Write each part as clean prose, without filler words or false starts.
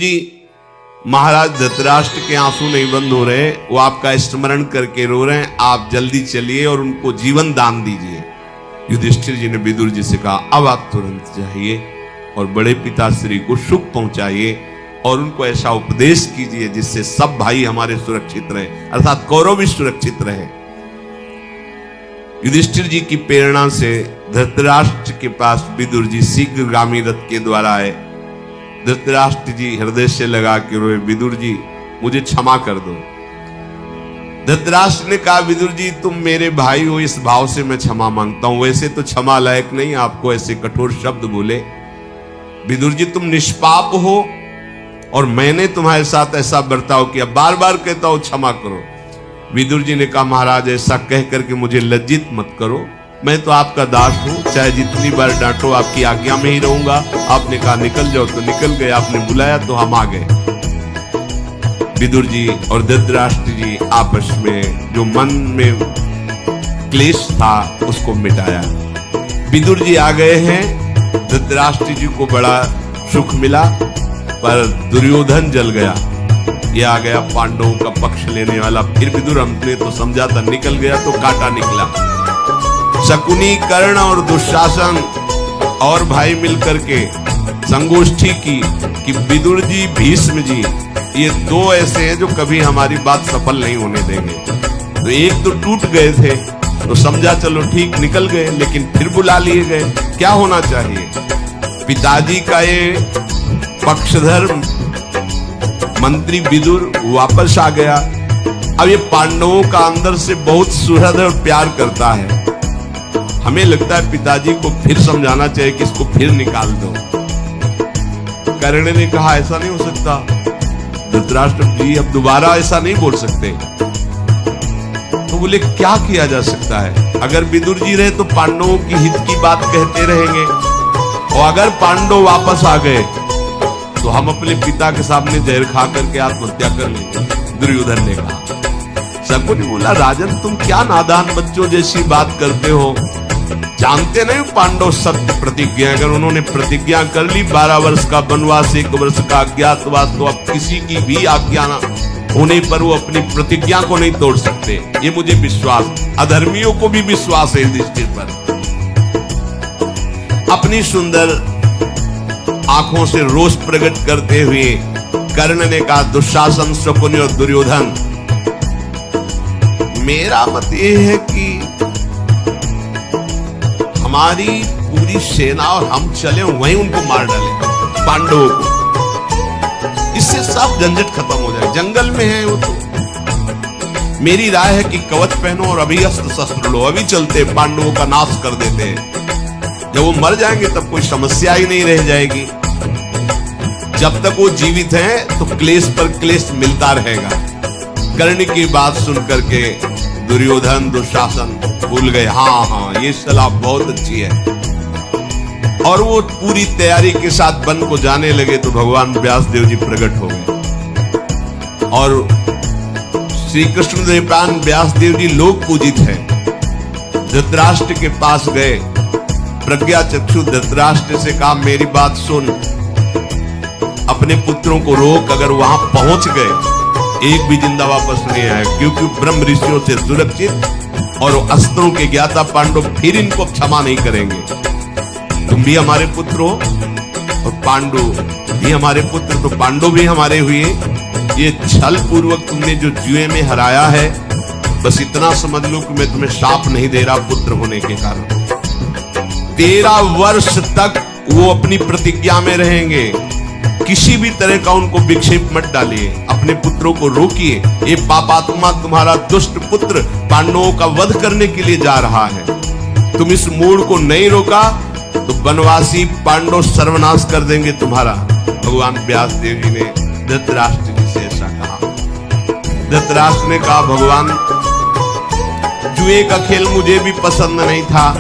जी महाराज धृतराष्ट्र के आंसू नहीं बंद हो रहे, वो आपका स्मरण करके रो रहे हैं। आप जल्दी चलिए और उनको जीवन दान दीजिए। युधिष्ठिर जी ने विदुर जी से कहा, अब आप तुरंत जाइए और बड़े पिताश्री को सुख पहुंचाइए और उनको ऐसा उपदेश कीजिए जिससे सब भाई हमारे सुरक्षित रहे, अर्थात कौरव भी सुरक्षित रहे। युधिष्ठिर जी की प्रेरणा से धृतराष्ट्र के पास विदुर जी शीघ्रगामी रथ के द्वारा आए। धृतराष्ट्र जी हृदय से लगा के रोए, विदुर जी मुझे क्षमा कर दो। धृतराष्ट्र ने कहा, विदुर जी तुम मेरे भाई हो, इस भाव से मैं क्षमा मांगता हूं, वैसे तो क्षमा लायक नहीं आपको ऐसे कठोर शब्द बोले। विदुर जी तुम निष्पाप हो और मैंने तुम्हारे साथ ऐसा बर्ताव किया, बार बार कहता हूं क्षमा करो। विदुर जी ने कहा, महाराज ऐसा कह करके मुझे लज्जित मत करो, मैं तो आपका दास हूं, चाहे जितनी बार डांटो आपकी आज्ञा में ही रहूंगा। आपने कहा निकल जाओ तो निकल गए, आपने बुलाया तो हम आ गए। विदुर जी और धृतराष्ट्र जी आपस में जो मन में क्लेश था उसको मिटाया। विदुर जी आ गए हैं, धृतराष्ट्र जी को बड़ा सुख मिला, पर दुर्योधन जल गया। ये आ गया पांडवों का पक्ष लेने वाला। फिर विदुर हमने तो समझा था निकल गया तो कांटा निकला। शकुनी, कर्ण और दुशासन और भाई मिलकर के संगोष्ठी की कि विदुर जी, भीष्म जी, ये दो ऐसे हैं जो कभी हमारी बात सफल नहीं होने देंगे। तो एक तो टूट गए थे तो समझा चलो ठीक निकल गए, लेकिन फिर बुला लिए गए। क्या होना चाहिए? पिताजी का ये पक्षधर मंत्री विदुर वापस आ गया। अब ये पांडवों का अंदर से बहुत सुहृद और प्यार करता है। हमें लगता है पिताजी को फिर समझाना चाहिए कि इसको फिर निकाल दो। कर्ण ने कहा ऐसा नहीं हो सकता धृतराष्ट्र जी, अब दोबारा ऐसा नहीं बोल सकते। तो बोले क्या किया जा सकता है? अगर विदुर जी रहे तो पांडवों की हित की बात कहते रहेंगे, और अगर पांडव वापस आ गए तो हम अपने पिता के सामने जहर खा करके आत्महत्या कर लेंगे। दुर्योधन ने कहा। शकुनी बोला, राजन तुम क्या नादान बच्चों जैसी बात करते हो, जानते नहीं पांडव सत्य प्रतिज्ञा, अगर उन्होंने प्रतिज्ञा कर ली 12 वर्ष का वनवास, 1 वर्ष का अज्ञातवास, तो अब किसी की भी आज्ञा न होने पर वो अपनी प्रतिज्ञा को नहीं तोड़ सकते। ये मुझे विश्वास, अधर्मियों को भी विश्वास है युधिष्ठिर पर। अपनी सुंदर आंखों से रोष प्रकट करते हुए कर्ण ने कहा, दुशासन, शकुनी और दुर्योधन, मेरा मत यह है कि हमारी पूरी सेना और हम चले वहीं उनको मार डालें, पांडवों को। इससे सब झंझट खत्म हो जाए। जंगल में है वो तो। मेरी राय है कि कवच पहनो और अभी अस्त्र शस्त्र लो, अभी चलते पांडवों का नाश कर देते हैं। जब वो मर जाएंगे तब कोई समस्या ही नहीं रह जाएगी। जब तक वो जीवित हैं तो क्लेश पर क्लेश मिलता रहेगा। कर्ण की बात सुन करके दुर्योधन, दुशासन भूल गए, हाँ ये सलाह बहुत अच्छी है। और वो पूरी तैयारी के साथ वन को जाने लगे तो भगवान व्यासदेव जी प्रकट हो गए। और श्री कृष्ण देवपान व्यासदेव जी लोक पूजित हैं। धृतराष्ट्र के पास गए, प्रज्ञा चक्षु धृतराष्ट्र से कहा, मेरी बात सुन, अपने पुत्रों को रोक, अगर वहां पहुंच गए एक भी जिंदा वापस नहीं आए, क्योंकि ब्रह्म ऋषियों से सुरक्षित और अस्त्रों के ज्ञाता पांडव फिर इनको क्षमा नहीं करेंगे। तुम भी हमारे पुत्र हो और पांडु भी हमारे पुत्र, तो पांडव भी हमारे हुए। ये छल पूर्वक तुमने जो जुए में हराया है, बस इतना समझ लो कि मैं तुम्हें शाप नहीं दे रहा पुत्र होने के कारण। 13 वर्ष तक वो अपनी प्रतिज्ञा में रहेंगे। किसी भी तरह का उनको विक्षेप मत डालिए, अपने पुत्रों को रोकिए। ये पापात्मा तुम्हारा दुष्ट पुत्र पांडवों का वध करने के लिए जा रहा है। तुम इस मूड को नहीं रोका तो वनवासी पांडव सर्वनाश कर देंगे तुम्हारा। भगवान व्यासदेव जी ने धृतराष्ट्र जी से ऐसा कहा। धृतराष्ट्र ने कहा, भगवान जुए का खेल मुझे भी पसंद नहीं था,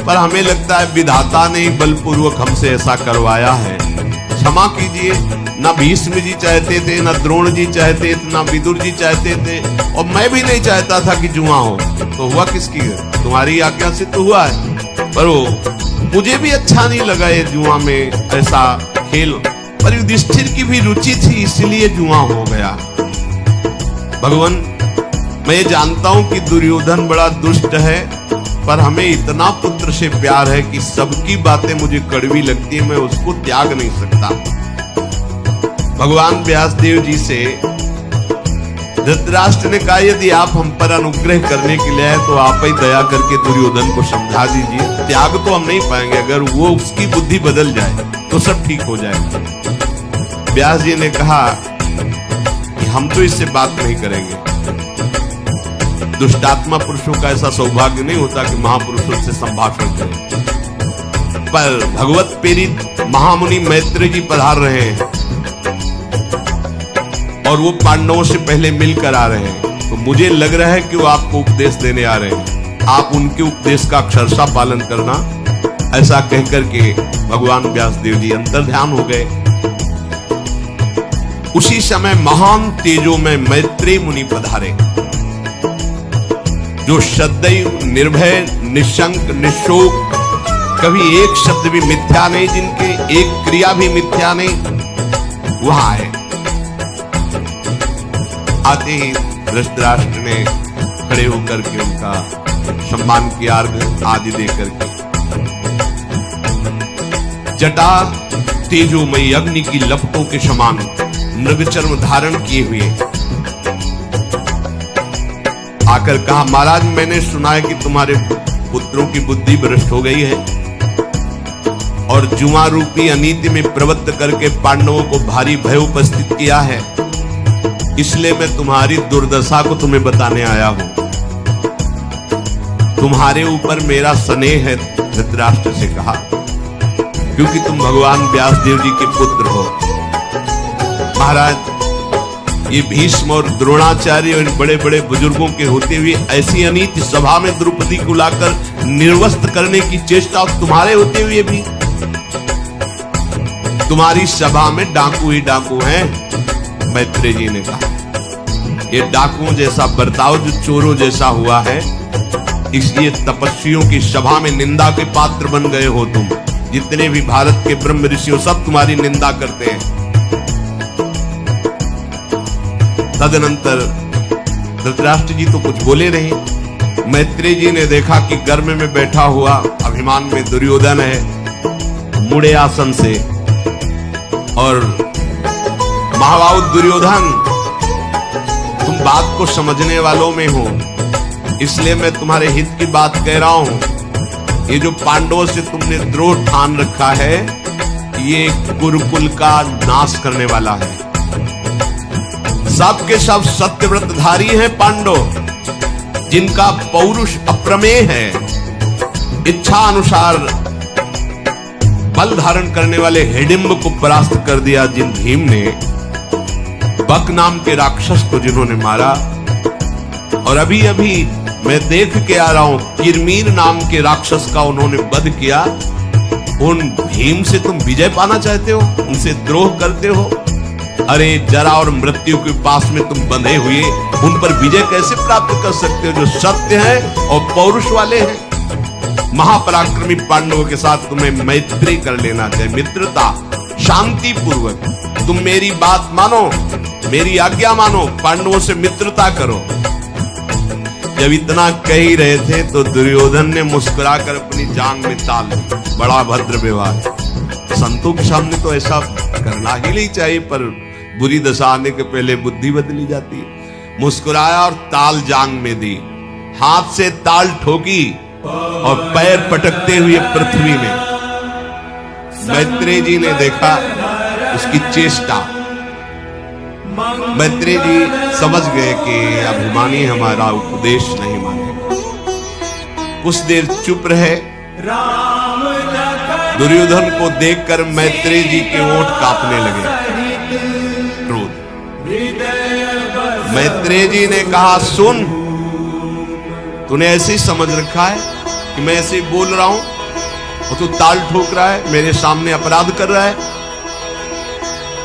पर हमें लगता है विधाता ने बलपूर्वक हमसे ऐसा करवाया है। क्षमा कीजिए। ना भीष्म जी चाहते थे, ना द्रोण जी चाहते थे, ना विदुर जी चाहते थे, और मैं भी नहीं चाहता था कि जुआ हो। तो हुआ किसकी? तुम्हारी आज्ञा से तो हुआ है, पर वो मुझे भी अच्छा नहीं लगा ये जुआ में ऐसा खेल। पर युधिष्ठिर की भी रुचि थी, इसलिए जुआ हो गया। भगवान, मैं ये जानता हूं कि दुर्योधन बड़ा दुष्ट है, पर हमें इतना पुत्र से प्यार है कि सबकी बातें मुझे कड़वी लगती है, मैं उसको त्याग नहीं सकता। भगवान व्यासदेव जी से धृतराष्ट्र ने कहा, यदि आप हम पर अनुग्रह करने के लिए आए तो आप ही दया करके दुर्योधन को समझा दीजिए। त्याग तो हम नहीं पाएंगे, अगर वो उसकी बुद्धि बदल जाए तो सब ठीक हो जाएगा। व्यास जी ने कहा कि हम तो इससे बात नहीं करेंगे। दुष्टात्मा पुरुषों का ऐसा सौभाग्य नहीं होता कि महापुरुषों से संभाषण करें। पर भगवत प्रेरित महामुनि मैत्री जी पधार रहे हैं और वो पांडवों से पहले मिलकर आ रहे हैं, तो मुझे लग रहा है कि वो आपको उपदेश देने आ रहे हैं। आप उनके उपदेश का अक्षरशः पालन करना। ऐसा कहकर के भगवान व्यासदेव जी अंतर्ध्यान हो गए। उसी समय महान तेजो में मैत्रेय मुनि पधारे, जो सदैव निर्भय, निशंक, निशोक, कभी एक शब्द भी मिथ्या नहीं, जिनके एक क्रिया भी मिथ्या नहीं, वहां आए। आते ही धृतराष्ट्र ने खड़े होकर के उनका सम्मान किया, अर्घ आदि देकर के। जटा तेजोमयी अग्नि की लपटों के समान मृगचर्म धारण किए हुए आकर कहा, महाराज, मैंने सुना है कि तुम्हारे पुत्रों की बुद्धि भ्रष्ट हो गई है और जुआ रूपी अनीति में प्रवृत्त करके पांडवों को भारी भय उपस्थित किया है, इसलिए मैं तुम्हारी दुर्दशा को तुम्हें बताने आया हूं। तुम्हारे ऊपर मेरा स्नेह है, धृतराष्ट्र से कहा, क्योंकि तुम भगवान व्यासदेव जी के पुत्र हो। महाराज, ये भीष्म और द्रोणाचार्य और बड़े बड़े बुजुर्गों के होते हुए ऐसी अनीति सभा में द्रौपदी को लाकर निर्वस्त्र करने की चेष्टा तुम्हारे होते हुए भी, तुम्हारी सभा में डाकू ही डाकू हैं। मैत्रेय जी ने कहा, ये डाकुओं जैसा बर्ताव जो चोरों जैसा हुआ है, इसलिए तपस्वियों की सभा में निंदा के पात्र बन गए हो तुम। जितने भी भारत के ब्रह्म ऋषियों सब तुम्हारी निंदा करते हैं। तदनंतर धृतराष्ट्र जी तो कुछ बोले नहीं। मैत्रेय जी ने देखा कि गर्भ में बैठा हुआ अभिमान में दुर्योधन है, मुड़े आसन से, और महाबाहु दुर्योधन, तुम बात को समझने वालों में हो, इसलिए मैं तुम्हारे हित की बात कह रहा हूं। ये जो पांडवों से तुमने द्रोह ठान रखा है, ये कुरुकुल का नाश करने वाला है। सब के सब सत्यव्रतधारी हैं पांडव, जिनका पौरुष अप्रमेय है। इच्छा अनुसार बल धारण करने वाले हिडिंब को परास्त कर दिया, जिन भीम ने बक नाम के राक्षस को जिन्होंने मारा। और अभी अभी मैं देख के आ रहा हूं, किरमीर नाम के राक्षस का उन्होंने वध किया। उन भीम से तुम विजय पाना चाहते हो, उनसे द्रोह करते हो। अरे जरा और मृत्यु के पास में तुम बंधे हुए उन पर विजय कैसे प्राप्त कर सकते हो, जो सत्य है और पौरुष वाले हैं। महापराक्रमी पांडवों के साथ तुम्हें मैत्री कर लेना चाहिए, मित्रता, शांति पूर्वक। तुम मेरी बात मानो, मेरी आज्ञा मानो, पांडवों से मित्रता करो। जब इतना कह ही रहे थे तो दुर्योधन ने मुस्कुराकर अपनी जांग में ताल ली। बड़ा भद्र व्यवहार। संतों के सामने तो ऐसा करना ही नहीं चाहिए, पर बुरी दशा आने के पहले बुद्धि बदली जाती है। मुस्कुराया और ताल जांग में दी, हाथ से ताल ठोकी और पैर पटकते हुए पृथ्वी में। मैत्रेय जी ने देखा उसकी चेष्टा। मैत्रेय जी समझ गए कि अभिमानी हमारा उपदेश नहीं माने। कुछ देर चुप रहे। दुर्योधन को देखकर मैत्रेय जी के ओंठ कांपने लगे, क्रोध। मैत्रेय जी ने कहा, सुन, तूने ऐसे ही समझ रखा है कि मैं ऐसे ही बोल रहा हूं और तू ताल ठोक रहा है, मेरे सामने अपराध कर रहा है।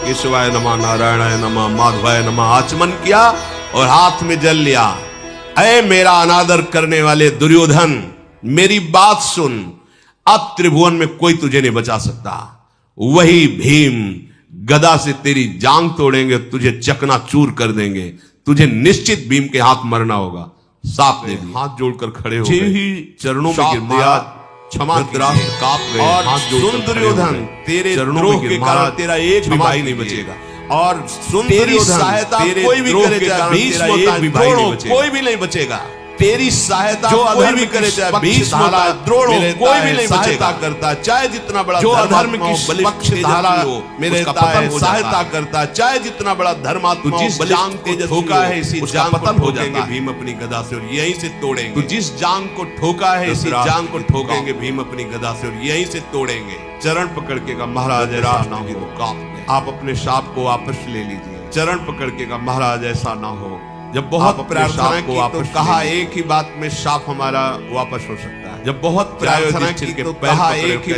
केशवाय नमः, नारायणाय नमः, माधवाय नमः आचमन किया और हाथ में जल लिया। ऐ मेरा अनादर करने वाले दुर्योधन, मेरी बात सुन। अब त्रिभुवन में कोई तुझे नहीं बचा सकता। वही भीम गदा से तेरी जांग तोड़ेंगे, तुझे चकनाचूर कर देंगे, तुझे निश्चित भीम के हाथ मरना होगा। साफ दे दिया, हाथ जोड़कर खड़े हो गए, चरणों में गिर दिया, क्षमा राष्ट्र कांप गए, और हाथ जोड़कर दुर्योधन तेरे द्रोह के कारण तेरा एक भी भाई नहीं बचेगा, और तेरी सहायता कोई भी करे चाहे भीष्म एक भी भाई नहीं बचेगा, कोई भी नहीं बचेगा। तेरी सहायता जो कोई भी करे चाहे भीष्म द्रोण कोई भी नहीं बचेगा करता, चाहे जितना बड़ा जो अधर्म की पक्षधारा मेरे सहायता करता, चाहे जितना बड़ा धर्मात्मा जिस जांग को ठोका है इसी जांग को ठोकेंगे भीम अपनी गदा से, और यहीं से तोड़ेंगे। तो जिस जांग को ठोका है इसी जांग को ठोकेंगे भीम अपनी गदा से, और यहीं से तोड़ेंगे। चरण पकड़ के का महाराज ऐसा ना हो, आप अपने शाप को वापस ले लीजिए। चरण पकड़ के का महाराज ऐसा ना हो। जब बहुत प्रार्थना की तो कहा एक ही बात में शाप हमारा वापस हो सकता है। जब बहुत प्रार्थना की तो कहा एक ही